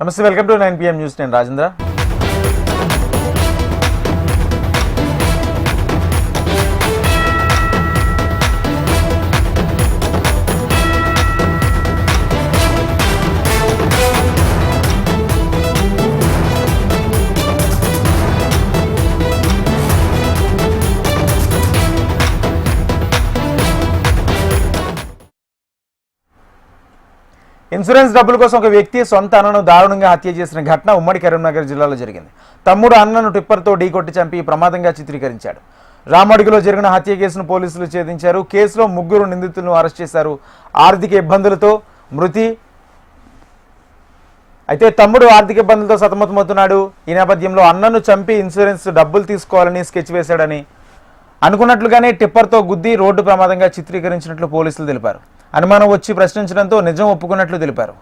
నమస్తే, welcome to 9 PM news. నేను Rajendra. Insurance డబ్బుల కోసం ఒక వ్యక్తి సొంత అన్నను దారుణంగా హత్య చేసిన ఘటన ఉమ్మడి కరీంనగర్ జిల్లాలో జరిగింది. తమ్ముడు అన్నను టిప్పర్తో ఢీకొట్టి చంపి ప్రమాదంగా చిత్రీకరించాడు. రామడుగులో జరిగిన హత్య కేసును పోలీసులు ఛేదించారు. కేసులో 3 నిందితులను అరెస్ట్ చేశారు. ఆర్థిక ఇబ్బందులతో మృతి. అయితే తమ్ముడు ఆర్థిక ఇబ్బందులతో సతమతమవుతున్నాడు. ఈ నేపథ్యంలో అన్నను చంపి ఇన్సూరెన్స్ డబ్బులు తీసుకోవాలని స్కెచ్ వేశాడని, అనుకున్నట్లుగానే టిప్పర్తో గుద్ది రోడ్డు ప్రమాదంగా చిత్రీకరించినట్లు పోలీసులు తెలిపారు. అనుమానం వచ్చి ప్రశ్నించడంతో నిజం ఒప్పుకున్నట్లు తెలిపారు.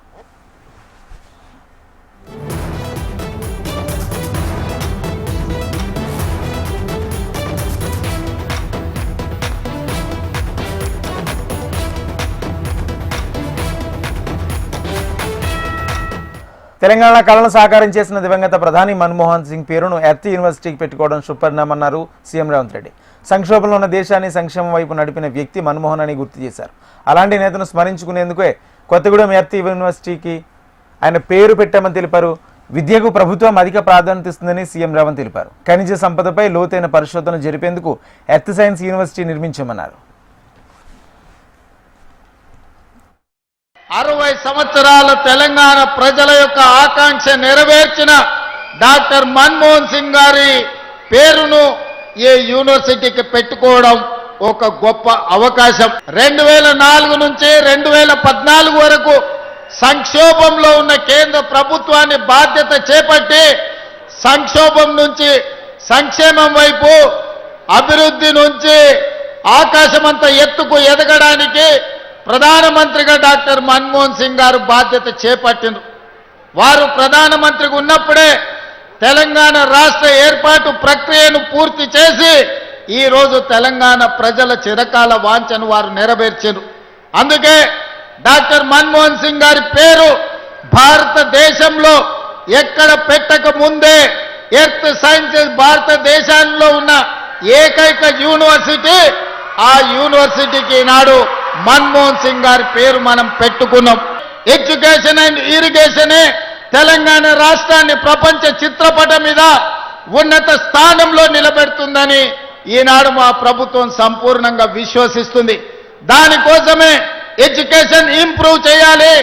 తెలంగాణ కళను సాకారం చేసిన దివంగత ప్రధాని మన్మోహన్ సింగ్ పేరును ఎర్త్ యూనివర్సిటీకి పెట్టుకోవడం శుభపరిణామన్నారు సీఎం రేవంత్ రెడ్డి. సంక్షోభంలో ఉన్న దేశాన్ని సంక్షేమం వైపు నడిపిన వ్యక్తి మన్మోహన్ అని గుర్తు చేశారు. అలాంటి నేతను స్మరించుకునేందుకే కొత్తగూడెం ఎర్త్ యూనివర్సిటీకి ఆయన పేరు పెట్టామని తెలిపారు. విద్యకు ప్రభుత్వం అధిక ప్రాధాన్యత ఇస్తుందని సీఎం రేవంత్ తెలిపారు. ఖనిజ సంపదపై లోతైన పరిశోధన జరిపేందుకు ఎర్త్ సైన్స్ యూనివర్సిటీ నిర్మించామన్నారు. 60 సంవత్సరాల తెలంగాణ ప్రజల యొక్క ఆకాంక్ష నెరవేర్చిన డాక్టర్ మన్మోహన్ సింగ్ గారి పేరును ఈ యూనివర్సిటీకి పెట్టుకోవడం ఒక గొప్ప అవకాశం. 2004 నుంచి 2014 వరకు సంక్షోభంలో ఉన్న కేంద్ర ప్రభుత్వాన్ని బాధ్యత చేపట్టి సంక్షోభం నుంచి సంక్షేమం వైపు, అభివృద్ధి నుంచి ఆకాశమంత ఎత్తుకు ఎదగడానికి ప్రధానమంత్రిగా డాక్టర్ మన్మోహన్ సింగ్ గారు బాధ్యత చేపట్టినారు. వారు ప్రధానమంత్రిగా ఉన్నప్పుడే తెలంగాణ రాష్ట్ర ఏర్పాటు ప్రక్రియను పూర్తి చేసి ఈరోజు తెలంగాణ ప్రజల చిరకాల వాంఛను వారు నెరవేర్చారు. అందుకే డాక్టర్ మన్మోహన్ సింగ్ గారి పేరు భారతదేశంలో ఎక్కడ పెట్టక ముందే ఎర్త్ సైన్సెస్ భారతదేశంలో ఉన్న ఏకైక యూనివర్సిటీ, ఆ యూనివర్సిటీకి ఈనాడు మన్మోహన్ సింగ్ గారి పేరు మనం పెట్టుకున్నాం. ఎడ్యుకేషన్ అండ్ ఇరిగేషనే తెలంగాణ రాష్ట్రాన్ని ప్రపంచ చిత్రపటం మీద ఉన్నత స్థానంలో నిలబెడుతుందని ఈనాడు మా ప్రభుత్వం సంపూర్ణంగా విశ్వసిస్తుంది. దానికోసమే ఎడ్యుకేషన్ ఇంప్రూవ్ చేయాలి,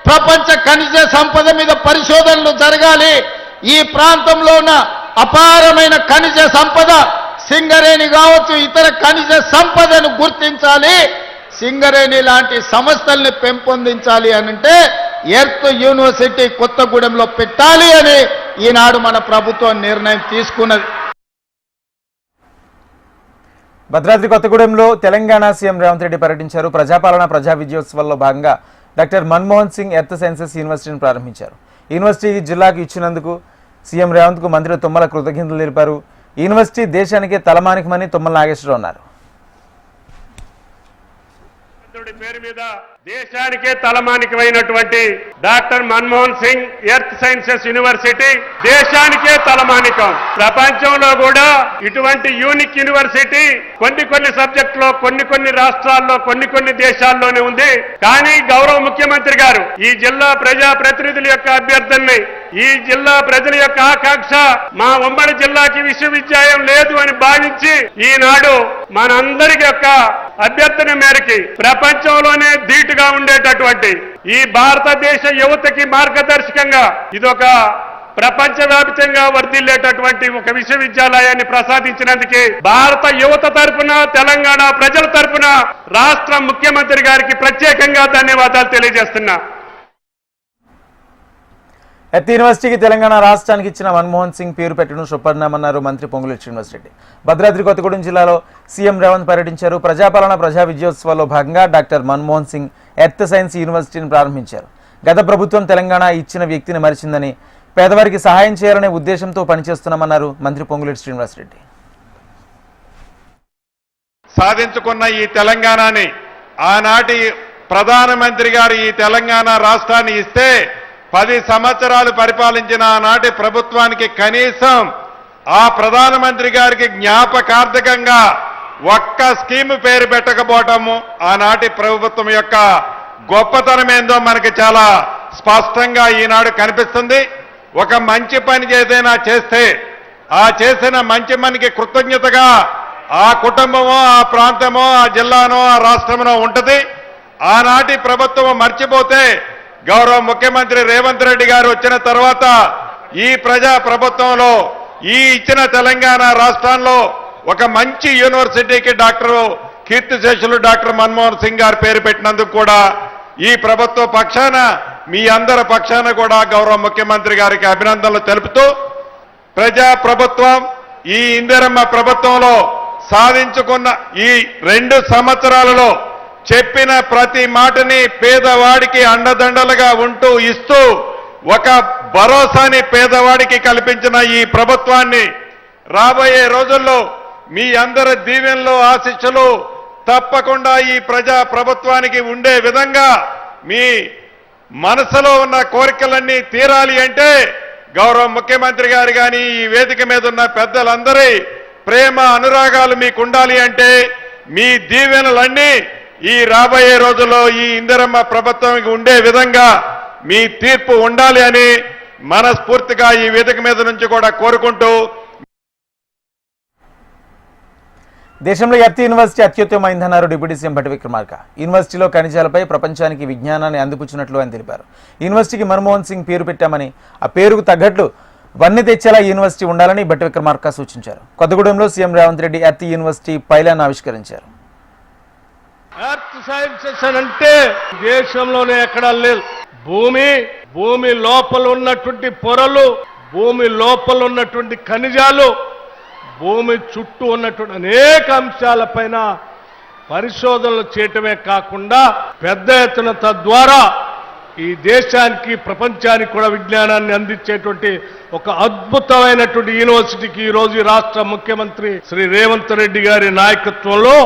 ప్రపంచ ఖనిజ సంపద మీద పరిశోధనలు జరగాలి. ఈ ప్రాంతంలో ఉన్న అపారమైన ఖనిజ సంపద సింగరేణి కావచ్చు, ఇతర ఖనిజ సంపదను గుర్తించాలి. సింగరేణి లాంటి సంస్థల్ని పెంపొందించాలి అనంటే ఎర్త్ యూనివర్సిటీ కొత్తగూడెంలో పెట్టాలి అని ఈనాడు మన ప్రభుత్వం నిర్ణయం తీసుకున్నది. భద్రాద్రి కొత్తగూడెంలో తెలంగాణ సీఎం రేవంత్ రెడ్డి పర్యటించారు. ప్రజాపాలన ప్రజా విజయోత్సవాల్లో భాగంగా doctor Manmohan Singh earth sciences యూనివర్సిటీని ప్రారంభించారు. యూనివర్సిటీ జిల్లాకు ఇచ్చినందుకు సీఎం రేవంత్కు మంత్రి తుమ్మల కృతజ్ఞతలు తెలిపారు. యూనివర్సిటీ దేశానికే తలమానికమని తుమ్మల నాగేశ్వరరావు అన్నారు. పేరు మీద దేశానికే తలమానికమైనటువంటి doctor Manmohan Singh earth sciences university దేశానికే తలమానికం. ప్రపంచంలో కూడా ఇటువంటి యూనిక్ యూనివర్సిటీ కొన్ని సబ్జెక్టులో కొన్ని రాష్ట్రాల్లో కొన్ని దేశాల్లోనే ఉంది. కానీ గౌరవ ముఖ్యమంత్రి గారు ఈ జిల్లా ప్రజా ప్రతినిధుల యొక్క అభ్యర్థనని, ఈ జిల్లా ప్రజల యొక్క ఆకాంక్ష మా ఉమ్మడి జిల్లాకి విశ్వవిద్యాలయం లేదు అని భావించి ఈనాడు మనందరి యొక్క అభ్యర్థన మేరకి ప్రపంచంలోనే ధీటుగా ఉండేటటువంటి ఈ భారతదేశ యువతకి మార్గదర్శకంగా ఇదొక ప్రపంచవ్యాప్తంగా వర్ధిల్లేటటువంటి ఒక విశ్వవిద్యాలయాన్ని ప్రసాదించినందుకే భారత యువత తరపున, తెలంగాణ ప్రజల తరపున రాష్ట్ర ముఖ్యమంత్రి గారికి ప్రత్యేకంగా ధన్యవాదాలు తెలియజేస్తున్నా. ఎర్త్ యూనివర్సిటీకి తెలంగాణ రాష్ట్రానికి ఇచ్చిన మన్మోహన్ సింగ్ పేరు పెట్టడం శుభపరిణామన్నారు మంత్రి పొంగులేటి శ్రీనివాసరెడ్డి. భద్రాద్రి కొత్తగూడెం జిల్లాలో సీఎం రేవంత్ పర్యటించారు. ప్రజాపాలన ప్రజా విజయోత్సవాల్లో భాగంగా doctor Manmohan Singh earth science యూనివర్సిటీని ప్రారంభించారు. గత ప్రభుత్వం తెలంగాణ ఇచ్చిన వ్యక్తిని మరిచిందని, పేదవారికి సహాయం చేయాలనే ఉద్దేశంతో పనిచేస్తున్నామన్నారు మంత్రి పొంగులేటి శ్రీనివాసరెడ్డి. సాధించుకున్న ఈ తెలంగాణని ఆనాటి ప్రధానమంత్రి గారు ఈ తెలంగాణ రాష్ట్రాన్ని ఇస్తే 10 సంవత్సరాలు పరిపాలించిన ఆనాటి ప్రభుత్వానికి కనీసం ఆ ప్రధానమంత్రి గారికి జ్ఞాపకార్థకంగా ఒక్క స్కీమ్ పేరు పెట్టకపోవటము ఆనాటి ప్రభుత్వం యొక్క గొప్పతనం ఏందో మనకి చాలా స్పష్టంగా ఈనాడు కనిపిస్తుంది. ఒక మంచి పని ఏదైనా చేస్తే ఆ చేసిన మంచి పనికి కృతజ్ఞతగా ఆ కుటుంబమో ఆ ప్రాంతమో ఆ జిల్లానో ఆ రాష్ట్రమో ఉంటుంది. ఆనాటి ప్రభుత్వం మర్చిపోతే గౌరవ ముఖ్యమంత్రి రేవంత్ రెడ్డి గారు వచ్చిన తర్వాత ఈ ప్రజా ప్రభుత్వంలో ఈ ఇచ్చిన తెలంగాణ రాష్ట్రంలో ఒక మంచి యూనివర్సిటీకి కీర్తిశేషులు డాక్టర్ మన్మోహన్ సింగ్ గారు పేరు పెట్టినందుకు కూడా ఈ ప్రభుత్వ పక్షాన మీ అందరి పక్షాన కూడా గౌరవ ముఖ్యమంత్రి గారికి అభినందనలు తెలుపుతూ ప్రజా ప్రభుత్వం ఈ ఇందిరమ్మ ప్రభుత్వంలో సాధించుకున్న ఈ 2 సంవత్సరాలలో చెప్పిన ప్రతి మాటని పేదవాడికి అండదండలుగా ఉంటూ ఇస్తూ ఒక భరోసాని పేదవాడికి కల్పించిన ఈ ప్రభుత్వాన్ని రాబోయే రోజుల్లో మీ అందరి దీవెనలు ఆశీస్సులు తప్పకుండా ఈ ప్రజా ప్రభుత్వానికి ఉండే విధంగా మీ మనసులో ఉన్న కోరికలన్నీ తీరాలి అంటే గౌరవ ముఖ్యమంత్రి గారు కానీ ఈ వేదిక మీద ఉన్న పెద్దలందరి ప్రేమ అనురాగాలు మీకు ఉండాలి అంటే మీ దీవెనలన్నీ ఈ రాబోయే రోజుల్లో ఈ ఇందిరమ్మ ప్రభుత్వానికి ఉండే విధంగా మీ తీర్పు ఉండాలి అని మనస్ఫూర్తిగా ఈ వేదిక మీద నుంచి కూడా కోరుకుంటూ దేశంలో ఎర్త్ యూనివర్సిటీ అత్యుత్తమైందన్నారు డిప్యూటీ సీఎం భట్టి విక్రమార్క. యూనివర్సిటీలో ఖనిజాలపై ప్రపంచానికి విజ్ఞానాన్ని అందిపుచ్చినట్లు ఆయన తెలిపారు. యూనివర్సిటీకి మన్మోహన్ సింగ్ పేరు పెట్టామని ఆ పేరుకు తగ్గట్లు వన్నె తెచ్చేలా యూనివర్సిటీ ఉండాలని భట్టి విక్రమార్క సూచించారు. కొత్తగూడెంలో CM Revanth Reddy earth university pylon ఆవిష్కరించారు. ఎర్త్ సైన్సెస్ అంటే దేశంలోనే ఎక్కడా లేదు. భూమి లోపల ఉన్నటువంటి పొరలు, భూమి లోపల ఉన్నటువంటి ఖనిజాలు, భూమి చుట్టూ ఉన్నటువంటి అనేక అంశాలపైన పరిశోధనలు చేయటమే కాకుండా పెద్ద ఎత్తున తద్వారా ఈ దేశానికి ప్రపంచానికి కూడా విజ్ఞానాన్ని అందించేటువంటి ఒక అద్భుతమైనటువంటి యూనివర్సిటీకి ఈరోజు ఈ రాష్ట్ర ముఖ్యమంత్రి శ్రీ రేవంత్ రెడ్డి గారి నాయకత్వంలో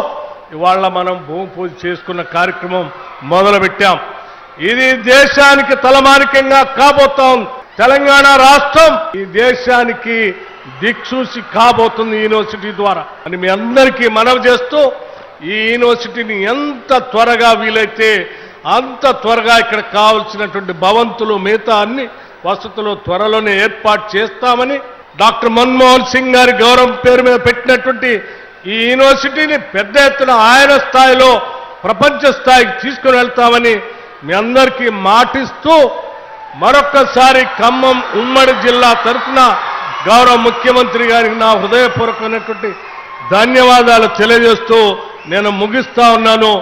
ఇవాళ మనం భూమి పూజ చేసుకున్న కార్యక్రమం మొదలుపెట్టాం. ఇది దేశానికి తలమానికంగా కాబోతోంది. తెలంగాణ రాష్ట్రం ఈ దేశానికి దిక్సూచి కాబోతుంది యూనివర్సిటీ ద్వారా అని మీ అందరికీ మనవి చేస్తూ ఈ యూనివర్సిటీని ఎంత త్వరగా వీలైతే అంత త్వరగా ఇక్కడ కావాల్సినటువంటి భవంతులు మిగతా అన్ని వసతులు త్వరలోనే ఏర్పాటు చేస్తామని డాక్టర్ మన్మోహన్ సింగ్ గారి గౌరవం పేరు మీద పెట్టినటువంటి ఈ యూనివర్సిటీని పెద్ద ఎత్తున ఆయన స్థాయిలో ప్రపంచ స్థాయికి తీసుకుని వెళ్తామని మీ అందరికీ మాటిస్తూ మరొక్కసారి ఖమ్మం ఉమ్మడి జిల్లా తరఫున గౌరవ ముఖ్యమంత్రి గారికి నా హృదయపూర్వకమైనటువంటి ధన్యవాదాలు తెలియజేస్తూ నేను ముగిస్తా ఉన్నాను.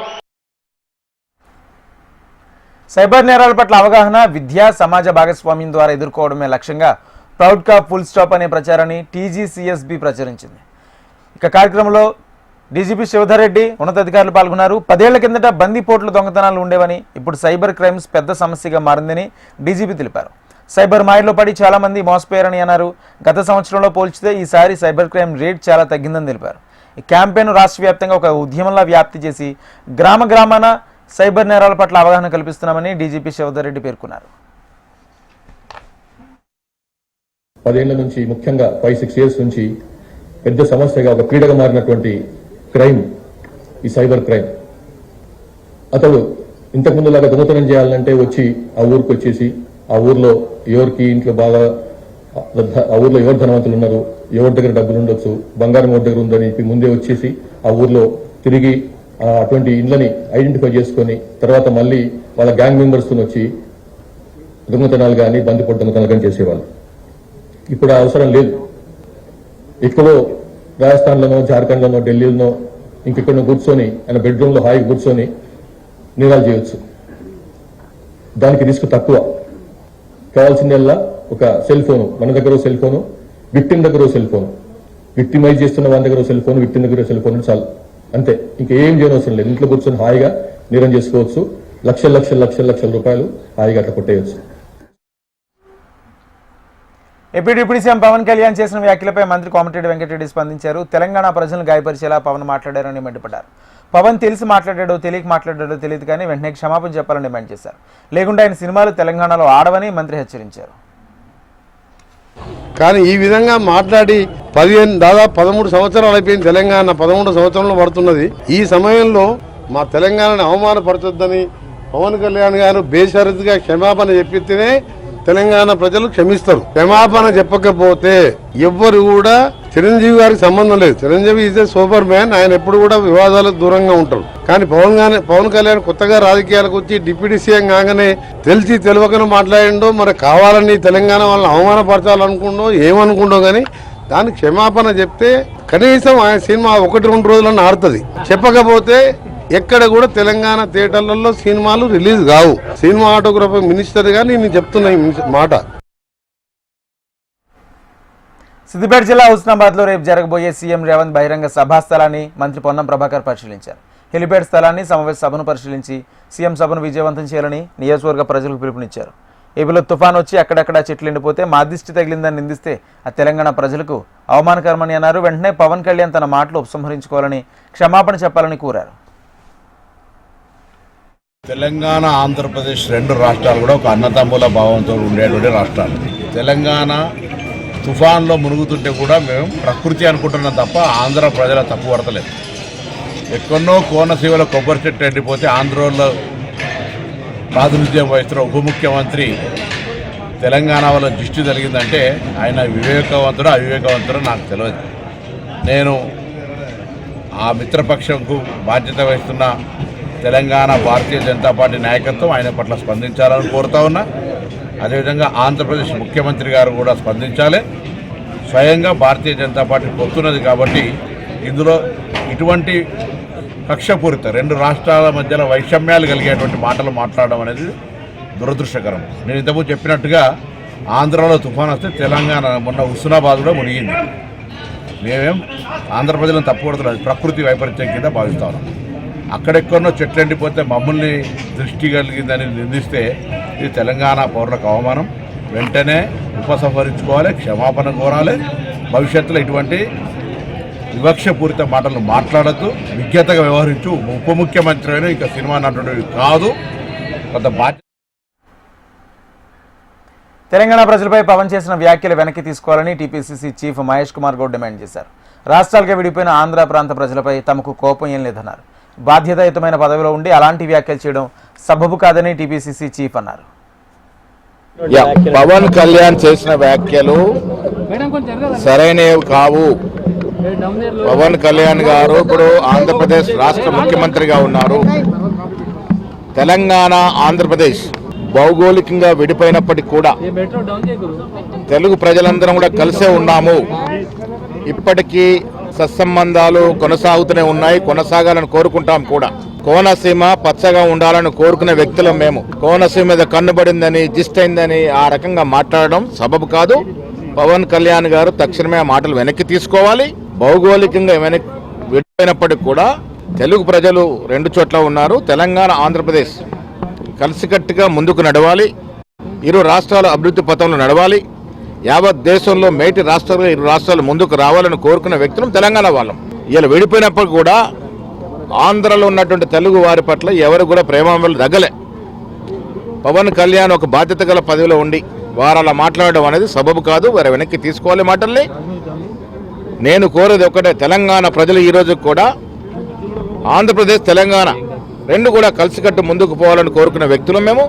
సైబర్ నేరాల పట్ల అవగాహన, విద్య, సమాజ భాగస్వామ్యం ద్వారా ఎదుర్కోవడమే లక్ష్యంగా ప్రౌడ్ కప్ ఫుల్ స్టాప్ అనే ప్రచారాన్ని టీజీసీఎస్బీ ప్రచురించింది. ఇక కార్యక్రమంలో డీజీపీ శివధర్ రెడ్డి ఉన్నతాధికారులు పాల్గొన్నారు. 10 ఏళ్ల కిందట బందీపోట్లు దొంగతనాలు ఉండేవని, ఇప్పుడు సైబర్ క్రైమ్స్ పెద్ద సమస్యగా మారిందని డీజీపీ తెలిపారు. సైబర్ మాయలో పడి చాలా మంది మోసపోయారని అన్నారు. గత సంవత్సరంలో పోల్చితే ఈసారి సైబర్ క్రైమ్ రేట్ చాలా తగ్గిందని తెలిపారు. ఈ క్యాంపెయిన్ రాష్ట్ర వ్యాప్తంగా ఒక ఉద్యమంలా వ్యాప్తి చేసి గ్రామాన సైబర్ నేరాల పట్ల అవగాహన కల్పిస్తున్నామని డీజీపీ శివధర్ రెడ్డి పేర్కొన్నారు. 10 ఏళ్ల నుంచి ముఖ్యంగా 5-6 ఇయర్స్ నుంచి పెద్ద సమస్యగా ఒక పీడగా మారినటువంటి క్రైమ్ ఈ సైబర్ క్రైమ్. అతడు ఇంతకుముందులాగా దొంగతనం చేయాలంటే వచ్చి ఆ ఊరికి వచ్చేసి ఆ ఊర్లో ఎవరికి ఇంట్లో బాగా ఆ ఊర్లో ఎవరు ధనవంతులు ఉన్నారు, ఎవరి దగ్గర డబ్బులు ఉండొచ్చు, బంగారం ఎవరి దగ్గర ఉందని చెప్పి ముందే వచ్చేసి ఆ ఊర్లో తిరిగి అటువంటి ఇండ్లని ఐడెంటిఫై చేసుకొని తర్వాత మళ్ళీ వాళ్ళ గ్యాంగ్ మెంబర్స్ తో వచ్చి దొంగతనాలు కానీ బందిపోటు దొంగతనాలు కానీ చేసేవాళ్ళు. ఇప్పుడు ఆ అవసరం లేదు. ఎక్కడో రాజస్థాన్లోనో, జార్ఖండ్లోనో, ఢిల్లీలోనో ఇంకెక్కడో కూర్చొని ఆయన బెడ్రూమ్లో హాయిగా కూర్చొని నేరాలు చేయొచ్చు. దానికి రిస్క్ తక్కువ. కావాల్సిందల్లా ఒక సెల్ ఫోను, మన దగ్గర సెల్ ఫోను, విక్టిమ్ దగ్గర సెల్ ఫోను, విక్టిమైజ్ చేస్తున్న వాళ్ళ దగ్గర సెల్ ఫోన్, విక్టిమ్ దగ్గర సెల్ ఫోన్ చాలు, అంతే. ఇంకేం చేయనవసరం లేదు. ఇంట్లో కూర్చొని హాయిగా నేరం చేసుకోవచ్చు. లక్షల రూపాయలు హాయిగా అట్లా కొట్టేయచ్చు. AP deputy CM Pawan Kalyan చేసిన వ్యాఖ్యలపై మంత్రి కోమటిరెడ్డి వెంకటరెడ్డి స్పందించారు. తెలంగాణ ప్రజలను గాయపరిచేలా పవన్ మాట్లాడారని మండిపడ్డారు. పవన్ తెలిసి మాట్లాడాడో తెలియక మాట్లాడాడో తెలియదు కానీ వెంటనే క్షమాపణ చెప్పాలని డిమాండ్ చేశారు. లేకుంటే ఆయన సినిమాలు తెలంగాణలో ఆడవని మంత్రి హెచ్చరించారు. కానీ ఈ విధంగా మాట్లాడి దాదాపు 13 సంవత్సరాలు అయిపోయింది. తెలంగాణ 13 సంవత్సరంలో పడుతున్నది. ఈ సమయంలో మా తెలంగాణని అవమానపరచొద్దని పవన్ కళ్యాణ్ గారు బేషరతుగా క్షమాపణ చెప్పితేనే తెలంగాణ ప్రజలు క్షమిస్తారు. క్షమాపణ చెప్పకపోతే ఎవ్వరు కూడా చిరంజీవి గారికి సంబంధం లేదు. Chiranjeevi is a super man. ఆయన ఎప్పుడు కూడా వివాదాలకు దూరంగా ఉంటారు. కానీ పవన్ కళ్యాణ్ కొత్తగా రాజకీయాలకు వచ్చి డిప్యూటీ సీఎం కాగానే తెలిసి తెలియకనే మాట్లాడిండో, మరి కావాలని తెలంగాణ వాళ్ళని అవమానపరచాలనుకుండో ఏమనుకుండో కానీ దానికి క్షమాపణ చెప్తే కనీసం ఆయన సినిమా 1-2 రోజులన్నా ఆడుతుంది. చెప్పకపోతే ఎక్కడ కూడా తెలంగాణ థియేటర్లలో సినిమాలు రిలీజ్ కావు. సినిమా ఆటోగ్రఫీ మినిస్టర్ గా నేను చెప్తున్నా ఈ మాట. సిద్దిపేట జిల్లా హుస్నాబాద్ లో రేపు జరగబోయే సీఎం రేవంత్ బహిరంగ సభా స్థలాన్ని మంత్రి పొన్నం ప్రభాకర్ పరిశీలించారు. హెలిప్యాడ్ స్థలాన్ని సమావేశ సభను పరిశీలించి సీఎం సభను విజయవంతం చేయాలని నియోజకవర్గ ప్రజలకు పిలుపునిచ్చారు. ఏపీలో తుఫాన్ వచ్చి అక్కడక్కడ చెట్లు ఎండిపోతే మా దిష్టి తగిలిందని నిందిస్తే ఆ తెలంగాణ ప్రజలకు అవమానకరమని అన్నారు. వెంటనే పవన్ కళ్యాణ్ తన మాటలు ఉపసంహరించుకోవాలని క్షమాపణ చెప్పాలని కోరారు. తెలంగాణ ఆంధ్రప్రదేశ్ 2 రాష్ట్రాలు కూడా ఒక అన్నతమ్ముల భావంతో ఉండేటువంటి రాష్ట్రాలు. తెలంగాణ తుఫాన్లో మునుగుతుంటే కూడా మేము ప్రకృతి అనుకుంటున్నాం తప్ప ఆంధ్ర ప్రజల తప్పు పడతలేదు. ఎక్కడో కోనసీమలో కొబ్బరి చెట్టు ఎండిపోతే ఆంధ్రలో ప్రాతినిధ్యం వహిస్తున్న ఉప ముఖ్యమంత్రి తెలంగాణ వల్ల దృష్టి జరిగిందంటే ఆయన వివేకవంతుడు అవివేకవంతుడు నాకు తెలియదు. నేను ఆ మిత్రపక్షంకు బాధ్యత వహిస్తున్న తెలంగాణ భారతీయ జనతా పార్టీ నాయకత్వం ఆయన పట్ల స్పందించాలని కోరుతా ఉన్నా. అదేవిధంగా ఆంధ్రప్రదేశ్ ముఖ్యమంత్రి గారు కూడా స్పందించాలి. స్వయంగా భారతీయ జనతా పార్టీ పొత్తున్నది కాబట్టి ఇందులో ఇటువంటి కక్షపూరిత 2 రాష్ట్రాల మధ్యలో వైషమ్యాలు కలిగేటువంటి మాటలు మాట్లాడడం అనేది దురదృష్టకరం. నేను ఇంతకుముందు చెప్పినట్టుగా ఆంధ్రాలో తుఫాన్ వస్తే తెలంగాణ మొన్న హుస్నాబాద్ కూడా మునిగింది. మేమేం ఆంధ్రప్రదేశ్లను తప్పుపడుతున్నది ప్రకృతి వైపరీత్యం కింద భావిస్తా ఉన్నాం. అక్కడెక్కడో చెట్లు ఎండిపోతే మమ్మల్ని దృష్టి కలిగిందని నిందిస్తే ఇది తెలంగాణ పౌరులకు అవమానం. వెంటనే ఉపసంహరించుకోవాలి, క్షమాపణ కోరాలి. భవిష్యత్తులో ఇటువంటి వివక్షపూరిత మాటలు మాట్లాడద్దు, విజ్ఞతగా వ్యవహరించు. ఉప ముఖ్యమంత్రి అయినా ఇక సినిమా నటుడు కాదు. కొంత బాధ్యత. తెలంగాణ ప్రజలపై పవన్ చేసిన వ్యాఖ్యలు వెనక్కి తీసుకోవాలని TPCC chief Mahesh Kumar Goud demand చేశారు. రాష్ట్రాలుగా విడిపోయిన ఆంధ్ర ప్రాంత ప్రజలపై తమకు కోపం ఏం లేదన్నారు. బాధ్యతాయుతమైన పదవిలో ఉండి అలాంటి వ్యాఖ్యలు చేయడం సబబు కాదని టీపీసీసీ చీఫ్ అన్నారు. పవన్ కళ్యాణ్ చేసిన వ్యాఖ్యలు సరైనవి కావు. పవన్ కళ్యాణ్ గారు ఇప్పుడు ఆంధ్రప్రదేశ్ రాష్ట్ర ముఖ్యమంత్రిగా ఉన్నారు. తెలంగాణ ఆంధ్రప్రదేశ్ భౌగోళికంగా విడిపోయినప్పటికీ కూడా తెలుగు ప్రజలందరం కూడా కలిసే ఉన్నాము. ఇప్పటికీ సత్సంబంధాలు కొనసాగుతూనే ఉన్నాయి, కొనసాగాలని కోరుకుంటాం కూడా. కోనసీమ పచ్చగా ఉండాలని కోరుకునే వ్యక్తులం మేము. కోనసీమ మీద కన్నుబడిందని జిస్ట్ అయిందని ఆ రకంగా మాట్లాడడం సబబు కాదు. పవన్ కళ్యాణ్ గారు తక్షణమే ఆ మాటలు వెనక్కి తీసుకోవాలి. భౌగోళికంగా విడిపోయినప్పటికీ కూడా తెలుగు ప్రజలు 2 చోట్ల ఉన్నారు. తెలంగాణ ఆంధ్రప్రదేశ్ కలిసికట్టుగా ముందుకు నడవాలి. 2 రాష్ట్రాలు అభివృద్ధి పథంలో నడవాలి. యావత్ దేశంలో మేటి రాష్ట్రాలుగా 2 రాష్ట్రాలు ముందుకు రావాలని కోరుకున్న వ్యక్తులు తెలంగాణ వాళ్ళం. ఇలా విడిపోయినప్పుడు కూడా ఆంధ్రలో ఉన్నటువంటి తెలుగు వారి పట్ల ఎవరు కూడా ప్రేమామలు తగ్గలే. పవన్ కళ్యాణ్ ఒక బాధ్యత గల పదవిలో ఉండి వారు అలా మాట్లాడడం అనేది సబబు కాదు. వారు వెనక్కి తీసుకోవాలి మాటల్ని. నేను కోరేది ఒకటే, తెలంగాణ ప్రజలు ఈరోజు కూడా ఆంధ్రప్రదేశ్ తెలంగాణ 2 కూడా కలిసికట్టు ముందుకు పోవాలని కోరుకున్న వ్యక్తులు మేము.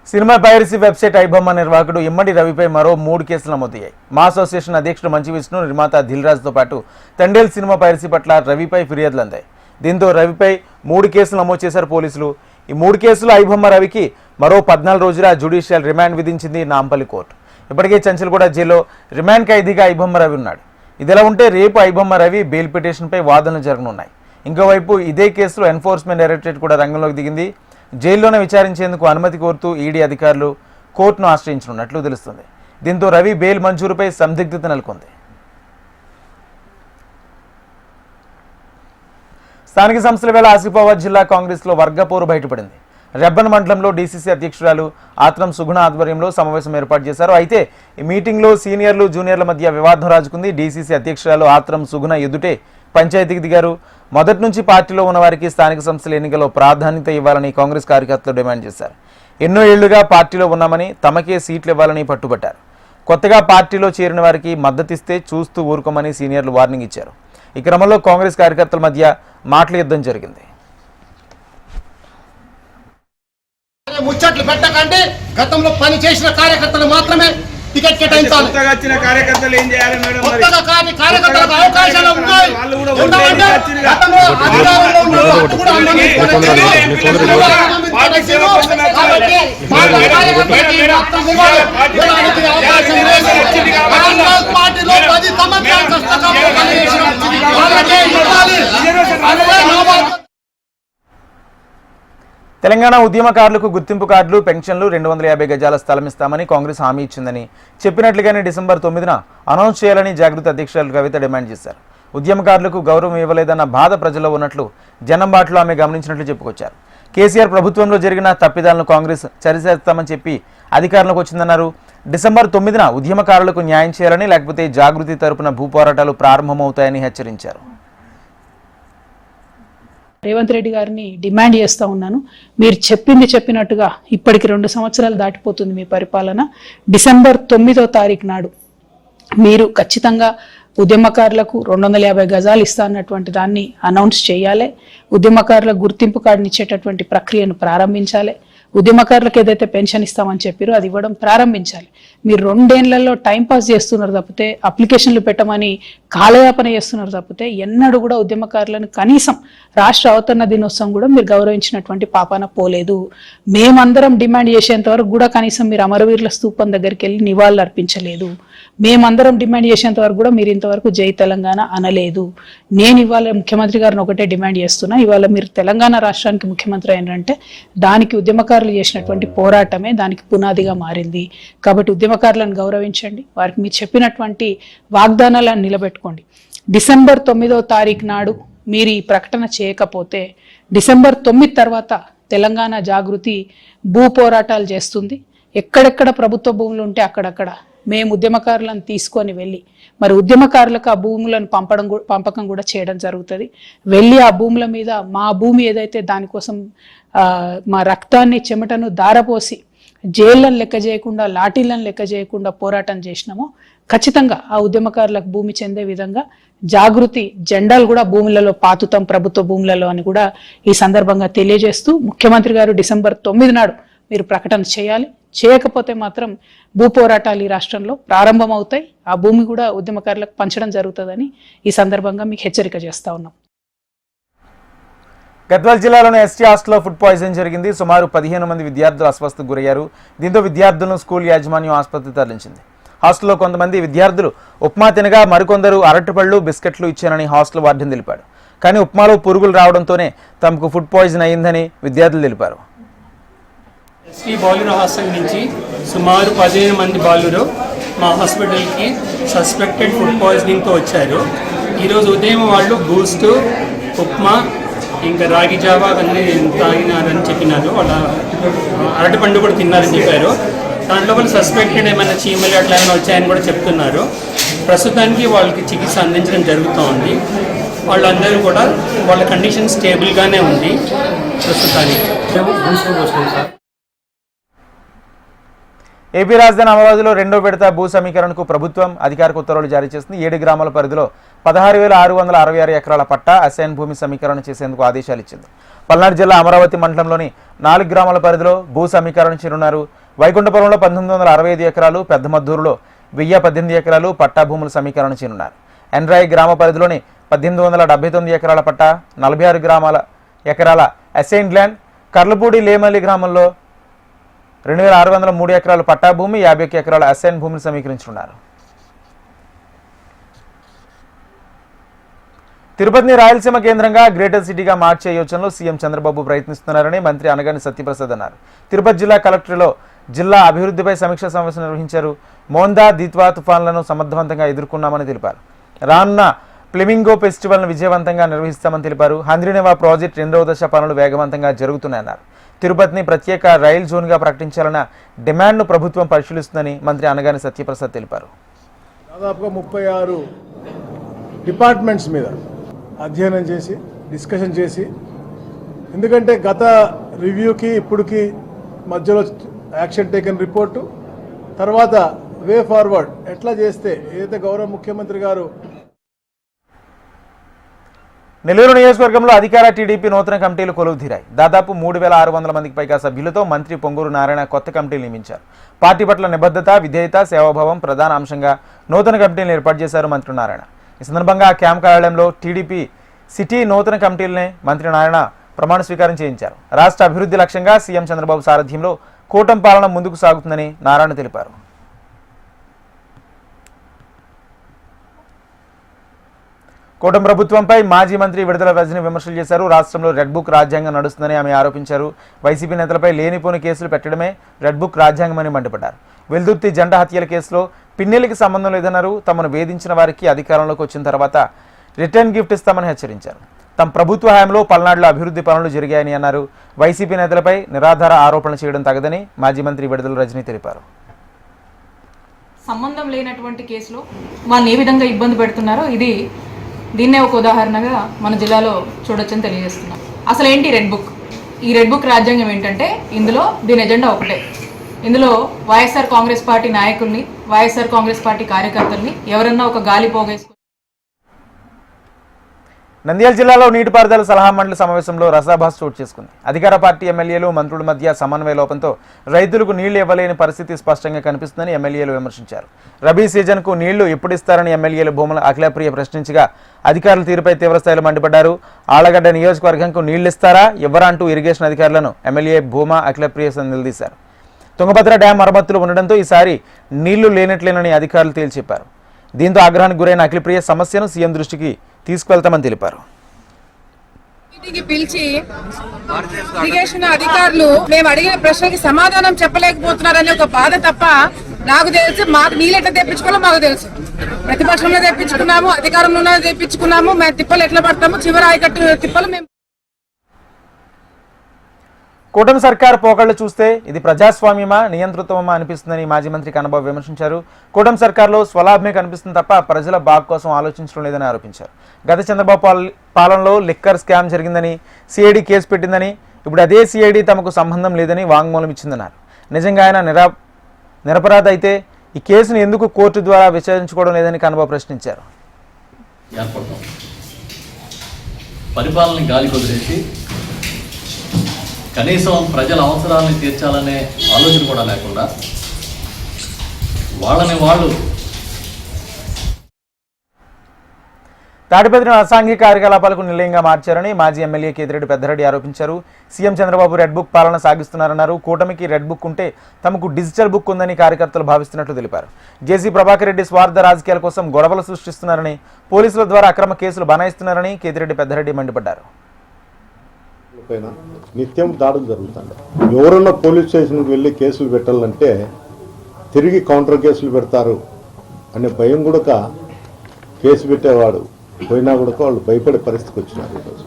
సినిమా పైరసీ వెబ్సైట్ ఐబొమ్మ నిర్వాహకుడు ఇమ్మడి రవిపై మరో 3 కేసులు నమోదయ్యాయి. మా అసోసియేషన్ అధ్యక్షుడు మంచి విష్ణు, నిర్మాత దిల్ రాజుతో పాటు తండేల్ సినిమా పైరసీ పట్ల రవిపై ఫిర్యాదులు అందాయి. దీంతో రవిపై 3 కేసులు నమోదు చేశారు పోలీసులు. ఈ 3 కేసులు ఐబొమ్మ రవికి మరో 14 రోజుల జ్యుడిషియల్ రిమాండ్ విధించింది నాంపల్లి కోర్టు. ఇప్పటికే చంచల్గూడ జైల్లో రిమాండ్ ఖైదీగా ఐబొమ్మ రవి ఉన్నాడు. ఇదిలా ఉంటే రేపు ఐబొమ్మ రవి బెయిల్ పిటిషన్పై వాదనలు జరగనున్నాయి. ఇంకోవైపు ఇదే కేసులో ఎన్ఫోర్స్మెంట్ డైరెక్టరేట్ కూడా రంగంలోకి దిగింది. జైల్లోనే విచారించేందుకు అనుమతి కోరుతూ ఈడీ అధికారులు కోర్టును ఆశ్రయించనున్నట్లు తెలుస్తుంది. దీంతో రవి బెయిల్ మంజూరుపై సందిగ్ధత నెలకొంది. స్థానిక సంస్థల వేళ ఆసిఫాబాద్ జిల్లా కాంగ్రెస్లో వర్గపోరు బయటపడింది. రెబ్బన్ మండలంలో డీసీసీ అధ్యక్షురాలు ఆత్రం సుగుణ ఆధ్వర్యంలో సమావేశం ఏర్పాటు చేశారు. అయితే ఈ మీటింగ్లో సీనియర్లు జూనియర్ల మధ్య వివాదం రాజుకుంది. డీసీసీ అధ్యక్షురాలు ఆత్రం సుగుణ ఎదుటే పంచాయతీకి దిగారు. మొదటి నుంచి పార్టీలో ఉన్న వారికి స్థానిక సంస్థల ఎన్నికల్లో ప్రాధాన్యత ఇవ్వాలని కాంగ్రెస్ కార్యకర్తలు డిమాండ్ చేశారు. ఎన్నో ఏళ్లుగా పార్టీలో ఉన్నామని తమకే సీట్లు ఇవ్వాలని పట్టుబట్టారు. కొత్తగా పార్టీలో చేరిన వారికి మద్దతిస్తే చూస్తూ ఊరుకోమని సీనియర్లు వార్నింగ్ ఇచ్చారు. ఈ క్రమంలో కాంగ్రెస్ కార్యకర్తల మధ్య మాటల యుద్ధం జరిగింది. ముచ్చట్లు పెట్టకండి. గతంలో పని చేసిన కార్యకర్తలు మాత్రమే టికెట్ కేటాయించాలి. వచ్చిన కార్యకర్తలు ఏం చేయాలి మేడం? కొత్తగా కార్యకర్తలకు అవకాశాలు ఉన్నాయి. ఎందుకంటే గతంలో అధికారంలో ఉన్న వాళ్ళు కూడా కాబట్టి పార్టీలో 10 సంవత్సరాలు కష్టపడి పనిచేసిన వాళ్ళకే ఇవ్వాలి. తెలంగాణ ఉద్యమకారులకు గుర్తింపు కార్డులు, పెన్షన్లు, 250 గజాల స్థలం ఇస్తామని కాంగ్రెస్ హామీ ఇచ్చిందని చెప్పినట్లుగానే డిసెంబర్ 9న అనౌన్స్ చేయాలని జాగృతి అధ్యక్షురాలు కవిత డిమాండ్ చేశారు. ఉద్యమకారులకు గౌరవం ఇవ్వలేదన్న బాధ ప్రజల్లో ఉన్నట్లు జనం బాటలో ఆమె గమనించినట్లు చెప్పుకొచ్చారు. కేసీఆర్ ప్రభుత్వంలో జరిగిన తప్పిదాలను కాంగ్రెస్ సరిచేస్తామని చెప్పి అధికారంలోకి వచ్చిందన్నారు. డిసెంబర్ 9న ఉద్యమకారులకు న్యాయం చేయాలని, లేకపోతే జాగృతి తరపున భూపోరాటాలు ప్రారంభమవుతాయని హెచ్చరించారు. రేవంత్ రెడ్డి గారిని డిమాండ్ చేస్తూ ఉన్నాను. మీరు చెప్పినట్టుగా ఇప్పటికి 2 సంవత్సరాలు దాటిపోతుంది మీ పరిపాలన. డిసెంబర్ 9వ తారీఖు నాడు మీరు ఖచ్చితంగా ఉద్యమకారులకు 250 గజాలు ఇస్తా అన్నటువంటి దాన్ని అనౌన్స్ చేయాలి. ఉద్యమకారులకు గుర్తింపు కార్డుని ఇచ్చేటటువంటి ప్రక్రియను ప్రారంభించాలి. ఉద్యమకారులకు ఏదైతే పెన్షన్ ఇస్తామని చెప్పారో అది ఇవ్వడం ప్రారంభించాలి. మీరు 2 ఏళ్లలో టైంపాస్ చేస్తున్నారు తప్పితే, అప్లికేషన్లు పెట్టమని కాలయాపన చేస్తున్నారు తప్పితే, ఎన్నడూ కూడా ఉద్యమకారులను కనీసం రాష్ట్ర అవతరణ దినోత్సవం కూడా మీరు గౌరవించినటువంటి పాపాన పోలేదు. మేమందరం డిమాండ్ చేసేంత వరకు కూడా కనీసం మీరు అమరవీరుల స్తూపం దగ్గరికి వెళ్ళి నివాళులు అర్పించలేదు. మేమందరం డిమాండ్ చేసేంత వరకు కూడా మీరు ఇంతవరకు జై తెలంగాణ అనలేదు. నేను ఇవాళ ముఖ్యమంత్రి గారిని ఒకటే డిమాండ్ చేస్తున్నా. ఇవాళ మీరు తెలంగాణ రాష్ట్రానికి ముఖ్యమంత్రి అయినంటే దానికి ఉద్యమకారులు చేసినటువంటి పోరాటమే దానికి పునాదిగా మారింది. కాబట్టి ఉద్యమకారులను గౌరవించండి. వారికి మీరు చెప్పినటువంటి వాగ్దానాలను నిలబెట్టుకోండి. డిసెంబర్ 9వ తారీఖు నాడు మీరు ఈ ప్రకటన చేయకపోతే డిసెంబర్ 9 తర్వాత తెలంగాణ జాగృతి భూ పోరాటాలు చేస్తుంది. ఎక్కడెక్కడ ప్రభుత్వ భూములు ఉంటే అక్కడక్కడ మేము ఉద్యమకారులను తీసుకొని వెళ్ళి మరి ఉద్యమకారులకు ఆ భూములను పంపకం కూడా చేయడం జరుగుతుంది. వెళ్ళి ఆ భూముల మీద మా భూమి ఏదైతే దానికోసం మా రక్తాన్ని చెమటను దారపోసి జైళ్లను లెక్క చేయకుండా, లాఠీలను లెక్క చేయకుండా పోరాటం చేసినామో ఖచ్చితంగా ఆ ఉద్యమకారులకు భూమి చెందే విధంగా జాగృతి జెండాలు కూడా భూములలో పాతుతాం, ప్రభుత్వ భూములలో అని కూడా ఈ సందర్భంగా తెలియజేస్తూ, ముఖ్యమంత్రి గారు డిసెంబర్ 9 నాడు మీరు ప్రకటన చేయాలి. చేయకపోతే మాత్రం భూ పోరాటాలు ఈ రాష్ట్రంలో ప్రారంభమవుతాయి. ఆ భూమి కూడా ఉద్యమకారులకు పంచడం జరుగుతుందని ఈ సందర్భంగా మీకు హెచ్చరిక చేస్తా ఉన్నాం. గద్వాల జిల్లాలోని ఎస్టీ హాస్టల్లో ఫుడ్ పాయిజన్ జరిగింది. సుమారు 15 మంది విద్యార్థులు అస్వస్థకు గురయ్యారు. దీంతో విద్యార్థులను స్కూల్ యాజమాన్యం ఆసుపత్రికి తరలించింది. హాస్టల్లో కొంతమంది విద్యార్థులు ఉప్మా తినగా మరికొందరు అరటిపళ్ళు, బిస్కెట్లు ఇచ్చారని హాస్టల్ వార్డెన్ తెలిపాడు. కానీ ఉప్మాలో పురుగులు రావడంతోనే తమకు ఫుడ్ పాయిజన్ అయిందని విద్యార్థులు తెలిపారు. ఎస్టీ బాలుర హాస్టల్ నుంచి సుమారు 15 మంది బాలురు మా హాస్పిటల్కి సస్పెక్టెడ్ ఫుడ్ పాయిజనింగ్తో వచ్చారు. ఈరోజు ఉదయం వాళ్ళు బూస్ట్, ఉప్మా, ఇంకా రాగి జావా అవన్నీ తాగినారని చెప్పినారు. వాళ్ళ అరటిపండు కూడా తిన్నారని చెప్పారు. దాంట్లో వాళ్ళు సస్పెక్టెడ్ ఏమైనా చీమలు అట్లా ఏమైనా వచ్చాయని కూడా చెప్తున్నారు. ప్రస్తుతానికి వాళ్ళకి చికిత్స అందించడం జరుగుతోంది. వాళ్ళందరూ కూడా వాళ్ళ కండిషన్ స్టేబుల్గానే ఉంది ప్రస్తుతానికి. ఏపీ రాజధాని అమరావతిలో 2వ విడత భూ సమీకరణకు ప్రభుత్వం అధికారిక ఉత్తర్వులు జారీ చేసింది. 7 గ్రామాల పరిధిలో 16,666 ఎకరాల పట్టా అసైన్ భూమి సమీకరణ చేసేందుకు ఆదేశాలు ఇచ్చింది. పల్నాడు జిల్లా అమరావతి మండలంలోని 4 గ్రామాల పరిధిలో భూ సమీకరణ చేయనున్నారు. వైకుంఠపురంలో 1965 ఎకరాలు, పెద్దమద్దూరులో 1018 ఎకరాలు పట్టా భూముల సమీకరణ చేయనున్నారు. ఎన్రాయి గ్రామ పరిధిలోని 1879 ఎకరాల పట్టా, 46 ఎకరాల అసైన్డ్ ల్యాండ్, కర్లపూడి లేమల్లి గ్రామంలో 2603 ఎకరాలు పట్టా భూమి, 51 ఎకరాల అసైన్ భూమిని సమీకరించనున్నారు. తిరుపతిని రాయలసీమ కేంద్రంగా గ్రేటర్ సిటీగా మార్చే యోచనలో సీఎం చంద్రబాబు ప్రయత్నిస్తున్నారని మంత్రి అనగాని సత్యప్రసాద్ అన్నారు. తిరుపతి జిల్లా కలెక్టర్లో జిల్లా అభివృద్ధిపై సమీక్షా సమావేశం నిర్వహించారు. మోందా, దిత్వా తుఫాన్లను సమర్థవంతంగా ఎదుర్కొన్నామని తెలిపారు. రానున్న ఫ్లెమింగో ఫెస్టివల్ను విజయవంతంగా నిర్వహిస్తామని తెలిపారు. హంద్రీనేవా ప్రాజెక్ట్ 2వ దశ పనులు వేగవంతంగా జరుగుతున్నాయన్నారు. తిరుపతిని ప్రత్యేక రైల్ జోన్గా ప్రకటించాలన్న డిమాండ్ను ప్రభుత్వం పరిశీలిస్తుందని మంత్రి అనగాని సత్యప్రసాద్ తెలిపారు. దాదాపుగా 36 డిపార్ట్మెంట్స్ మీద అధ్యయనం చేసి డిస్కషన్ చేసి, ఎందుకంటే గత రివ్యూకి ఇప్పుడుకి మధ్యలో యాక్షన్ టేకన్ రిపోర్టు, తర్వాత వే ఫార్వర్డ్ ఎట్లా చేస్తే ఏదైతే గౌరవ ముఖ్యమంత్రి గారు నెల్లూరు నియోజకవర్గంలో అధికార టీడీపీ నూతన కమిటీలు కొలువుదీరాయి. దాదాపు 3600 మందికి పైగా సభ్యులతో మంత్రి పొంగూరు నారాయణ కొత్త కమిటీలు నియమించారు. పార్టీ పట్ల నిబద్ధత, విధేయత, సేవాభావం ప్రధాన అంశంగా నూతన కమిటీలను ఏర్పాటు చేశారు మంత్రి నారాయణ. ఈ సందర్భంగా క్యాంప్ కార్యాలయంలో టీడీపీ సిటీ నూతన కమిటీలనే మంత్రి నారాయణ ప్రమాణ స్వీకారం చేయించారు. రాష్ట్ర అభివృద్ధి లక్ష్యంగా సీఎం చంద్రబాబు సారథ్యంలో కూటమి పాలన ముందుకు సాగుతుందని నారాయణ తెలిపారు. కూటమి ప్రభుత్వంపై మాజీ మంత్రి విడుదల రజని విమర్శలు చేశారు. రాష్ట్రంలో రెడ్ బుక్ రాజ్యాంగం నడుస్తుందని ఆమె ఆరోపించారు. వైసీపీ నేతలపై లేనిపోని కేసులు పెట్టడమే రెడ్ బుక్ రాజ్యాంగమని మండిపడ్డారు. వెల్దుర్తి జెండా హత్యల కేసులో పిన్నెలకి సంబంధం లేదన్నారు. తమను వేధించిన వారికి అధికారంలోకి వచ్చిన తర్వాత రిటర్న్ గిఫ్ట్ ఇస్తామని హెచ్చరించారు. తమ ప్రభుత్వ హయాంలో పల్నాడులో అభివృద్ధి పనులు జరిగాయని అన్నారు. వైసీపీ నేతలపై నిరాధార ఆరోపణలు చేయడం తగదని మాజీ మంత్రి విడుదల రజని తెలిపారు. సంబంధం లేనటువంటి కేసులో వాళ్ళని ఏ విధంగా ఇబ్బంది పెడుతున్నారో దీన్నే ఒక ఉదాహరణగా మన జిల్లాలో చూడొచ్చని తెలియజేస్తున్నాం. అసలు ఏంటి రెడ్ బుక్? ఈ రెడ్ బుక్ రాజ్యాంగం ఏంటంటే ఇందులో దీని ఎజెండా ఒకటే. ఇందులో వైఎస్ఆర్ కాంగ్రెస్ పార్టీ నాయకుల్ని, వైఎస్ఆర్ కాంగ్రెస్ పార్టీ కార్యకర్తల్ని ఎవరన్నా ఒక గాలి పోగేసుకుని. నంద్యాల జిల్లాలో నీటిపారుదల సలహా మండలి సమావేశంలో రసాభాస్ చోటు చేసుకుంది. అధికార పార్టీ ఎమ్మెల్యేలు, మంత్రుల మధ్య సమన్వయ లోపంతో రైతులకు నీళ్లు ఇవ్వలేని పరిస్థితి స్పష్టంగా కనిపిస్తుందని ఎమ్మెల్యేలు విమర్శించారు. రబీ సీజన్కు నీళ్లు ఎప్పుడు ఇస్తారని ఎమ్మెల్యేలు భూముల అఖిలప్రియ ప్రశ్నించగా అధికారుల తీరుపై తీవ్రస్థాయిలో మండిపడ్డారు. ఆళ్లగడ్డ నియోజకవర్గంకు నీళ్లు ఇస్తారా ఇవ్వరా అంటూ ఇరిగేషన్ అధికారులను ఎమ్మెల్యే భూమా అఖిలప్రియ నిలదీశారు. తుంగభద్ర డ్యాం మరమ్మతులు ఉండడంతో ఈసారి నీళ్లు లేనట్లేనని అధికారులు తేల్చి చెప్పారు. దీంతో ఆగ్రహానికి గురైన అఖిలప్రియ సమస్యను సీఎం దృష్టికి తీసుకువెళ్తామని తెలిపారు. పిలిచి ఇరిగేషన్ అధికారులు మేము అడిగిన ప్రశ్నకి సమాధానం చెప్పలేకపోతున్నారనే ఒక బాధ తప్ప నాకు తెలుసు. మాకు నీళ్ళు ఎట్లా తెప్పించుకోవాలో మాకు తెలుసు. ప్రతిపక్షంలో తెప్పించుకున్నాము, అధికారంలో తెప్పించుకున్నాము. మేము తిప్పలు ఎట్లా పడతాము, చివరి ఆయకట్టు తిప్పలు మేము. కూటమి సర్కార్ పోకళ్లు చూస్తే ఇది ప్రజాస్వామ్యమా, నియంతృత్వమా అనిపిస్తుందని మాజీ మంత్రి కన్నబాబు విమర్శించారు. కూటమి సర్కార్లో స్వలాభమే కనిపిస్తుంది తప్ప ప్రజల బాగు కోసం ఆలోచించడం లేదని ఆరోపించారు. గత చంద్రబాబు పాలనలో లిక్కర్ స్కామ్ జరిగిందని సిఐడి కేసు పెట్టిందని, ఇప్పుడు అదే సిఐడి తమకు సంబంధం లేదని వాంగ్మూలం ఇచ్చిందన్నారు. నిజంగా ఆయన నిరపరాధ అయితే ఈ కేసును ఎందుకు కోర్టు ద్వారా విచారించుకోవడం లేదని కన్నబాబు ప్రశ్నించారు. పరిపాలన గాలి కొదిలేసి కనీసం ప్రజల అవసరాలను తీర్చాలనే ఆలోచన కూడా లేకుండా వాళ్ళని వాళ్ళు తాడిపత్రిని అసాంఘిక కార్యకలాపాలకు నిలయంగా మార్చారని మాజీ ఎమ్మెల్యే కేతిరెడ్డి పెద్దరెడ్డి ఆరోపించారు. సీఎం చంద్రబాబు రెడ్ బుక్ పాలన సాగిస్తున్నారన్నారు. కూటమికి రెడ్ బుక్ ఉంటే తమకు డిజిటల్ బుక్ ఉందని కార్యకర్తలు భావిస్తున్నట్లు తెలిపారు. జేసీ ప్రభాకర్ రెడ్డి స్వార్థ రాజకీయాల కోసం గొడవలు సృష్టిస్తున్నారని, పోలీసుల ద్వారా అక్రమ కేసులు బనాయిస్తున్నారని కేతిరెడ్డి పెద్దరెడ్డి మండిపడ్డారు. నిత్యం దాడులు జరుగుతాయి. ఎవరన్నా పోలీస్ స్టేషన్కి వెళ్ళి కేసులు పెట్టాలంటే తిరిగి కౌంటర్ కేసులు పెడతారు అనే భయం కూడా కేసు పెట్టేవాడు పోయినా కూడా వాళ్ళు భయపడే పరిస్థితికి వచ్చినారు ఈరోజు.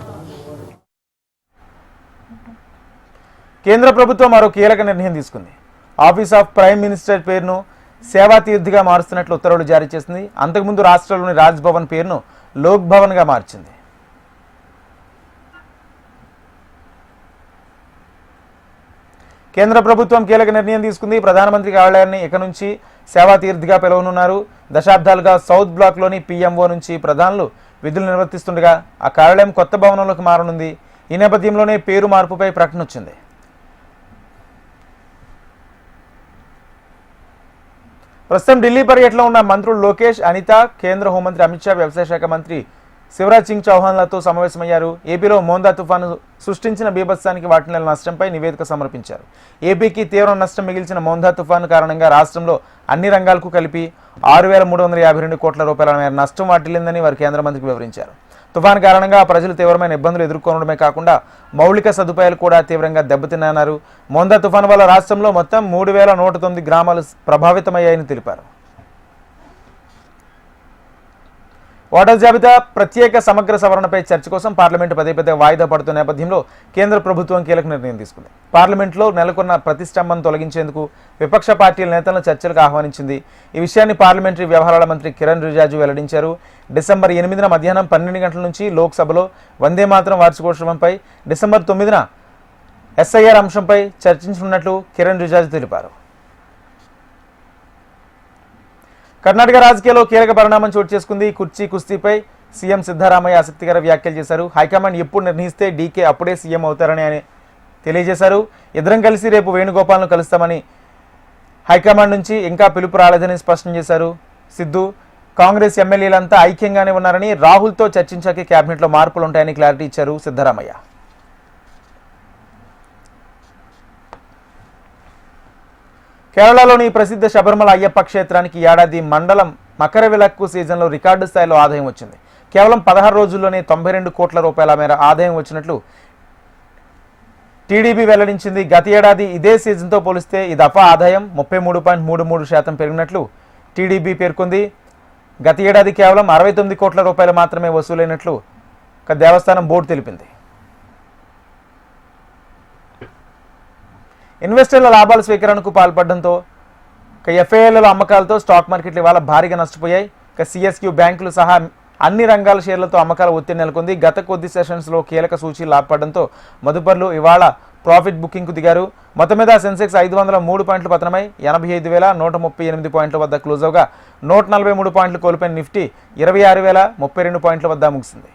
కేంద్ర ప్రభుత్వం మరో కీలక నిర్ణయం తీసుకుంది. ఆఫీస్ ఆఫ్ ప్రైమ్ మినిస్టర్ పేరును సేవా తీర్థిగా మారుస్తున్నట్లు ఉత్తర్వులు జారీ చేసింది. అంతకుముందు రాష్ట్రంలోని రాజ్ భవన్ పేరును లోక్ భవన్గా మార్చింది. కేంద్ర ప్రభుత్వం కీలక నిర్ణయం తీసుకుంది. ప్రధానమంత్రి కార్యాలయాన్ని ఇక నుంచి సేవా తీర్థిగా పిలువనున్నారు. దశాబ్దాలుగా సౌత్ బ్లాక్లోని పిఎంఓ నుంచి ప్రధానులు విధులు నిర్వర్తిస్తుండగా ఆ కార్యాలయం కొత్త భవనంలోకి మారనుంది. ఈ నేపథ్యంలోనే పేరు మార్పుపై ప్రకటన వచ్చింది. ప్రస్తుతం ఢిల్లీ పర్యటనలో ఉన్న మంత్రులు లోకేష్, అనిత, కేంద్ర హోంమంత్రి అమిత్ షా, వ్యవసాయ శాఖ మంత్రి శివరాజ్ సింగ్ చౌహాన్లతో సమావేశమయ్యారు. ఏపీలో మోందా తుఫాను సృష్టించిన బీభత్సానికి వాటిల్ల నష్టంపై నివేదిక సమర్పించారు. ఏపీకి తీవ్ర నష్టం మిగిల్చిన మోందా తుఫాను కారణంగా రాష్ట్రంలో అన్ని రంగాలకు కలిపి 6,352 కోట్ల రూపాయల మేర నష్టం వాటిల్లిందని వారు కేంద్ర మంత్రికి వివరించారు. తుఫాను కారణంగా ప్రజలు తీవ్రమైన ఇబ్బందులు ఎదుర్కొనడమే కాకుండా మౌలిక సదుపాయాలు కూడా తీవ్రంగా దెబ్బతిన్నాయన్నారు. మోందా తుఫాను వల్ల రాష్ట్రంలో మొత్తం 3,109 గ్రామాలు ప్రభావితమయ్యాయని తెలిపారు. ఓటర్ జాబితా ప్రత్యేక సమగ్ర సవరణపై చర్చ కోసం పార్లమెంటు పదే వాయిదా పడుతున్న నేపథ్యంలో కేంద్ర ప్రభుత్వం కీలక నిర్ణయం తీసుకుంది. పార్లమెంట్లో నెలకొన్న ప్రతిష్టంభన తొలగించేందుకు విపక్ష పార్టీల నేతలను చర్చలకు ఆహ్వానించింది. ఈ విషయాన్ని పార్లమెంటరీ వ్యవహారాల మంత్రి కిరణ్ రిజిజు వెల్లడించారు. డిసెంబర్ 8న మధ్యాహ్నం 12 గంటల నుంచి లోక్సభలో వందే మాతరం వార్షికోత్సవంపై, డిసెంబర్ 9న SIR అంశంపై చర్చించనున్నట్లు కిరణ్ రిజిజు తెలిపారు. కర్ణాటక రాజకీయాల్లో కీలక పరిణామం చోటు చేసుకుంది. కుర్చీ కుస్తీపై సీఎం సిద్ధరామయ్య ఆసక్తికర వ్యాఖ్యలు చేశారు. హైకమాండ్ ఎప్పుడు నిర్ణయిస్తే డీకే అప్పుడే సీఎం అవుతారని ఆయన తెలియజేశారు. ఇద్దరం కలిసి రేపు వేణుగోపాల్ను కలుస్తామని, హైకమాండ్ నుంచి ఇంకా పిలుపు రాలేదని స్పష్టం చేశారు. సిద్ధు కాంగ్రెస్ ఎమ్మెల్యేలంతా ఐక్యంగానే ఉన్నారని, రాహుల్తో చర్చించాకే కేబినెట్లో మార్పులు ఉంటాయని క్లారిటీ ఇచ్చారు సిద్ధరామయ్య. కేరళలోని ప్రసిద్ధ శబరిమల అయ్యప్ప క్షేత్రానికి ఏడాది మండలం మకర విలక్కు సీజన్లో రికార్డు స్థాయిలో ఆదాయం వచ్చింది. కేవలం 16 రోజుల్లోనే 92 కోట్ల రూపాయల మేర ఆదాయం వచ్చినట్లు టీడీపీ వెల్లడించింది. గత ఏడాది ఇదే సీజన్తో పోలిస్తే ఈ దఫా ఆదాయం 33.33% పెరిగినట్లు టీడీపీ పేర్కొంది. గత ఏడాది కేవలం 69 కోట్ల రూపాయలు మాత్రమే వసూలైనట్లు దేవస్థానం బోర్డు తెలిపింది. ఇన్వెస్టర్ల లాభాల స్వీకరణకు పాల్పడడంతో ఎఫ్ఐఐల అమ్మకాలతో స్టాక్ మార్కెట్లు ఇవాళ భారీగా నష్టపోయాయి. సిఎస్క్యూ బ్యాంకులు సహా అన్ని రంగాల షేర్లతో అమ్మకాల ఒత్తిడి నెలకొంది. గత కొద్ది సెషన్స్లో కీలక సూచీలు లాభపడడంతో మదుపర్లు ఇవాళ ప్రాఫిట్ బుకింగ్కు దిగారు. మొత్తం మీద సెన్సెక్స్ 503 పాయింట్లు పతనమై 85,138 పాయింట్ల వద్ద క్లోజ్ అవగా 143 పాయింట్లు కోల్పోయిన నిఫ్టీ 26,032 పాయింట్ల వద్ద ముగిసింది.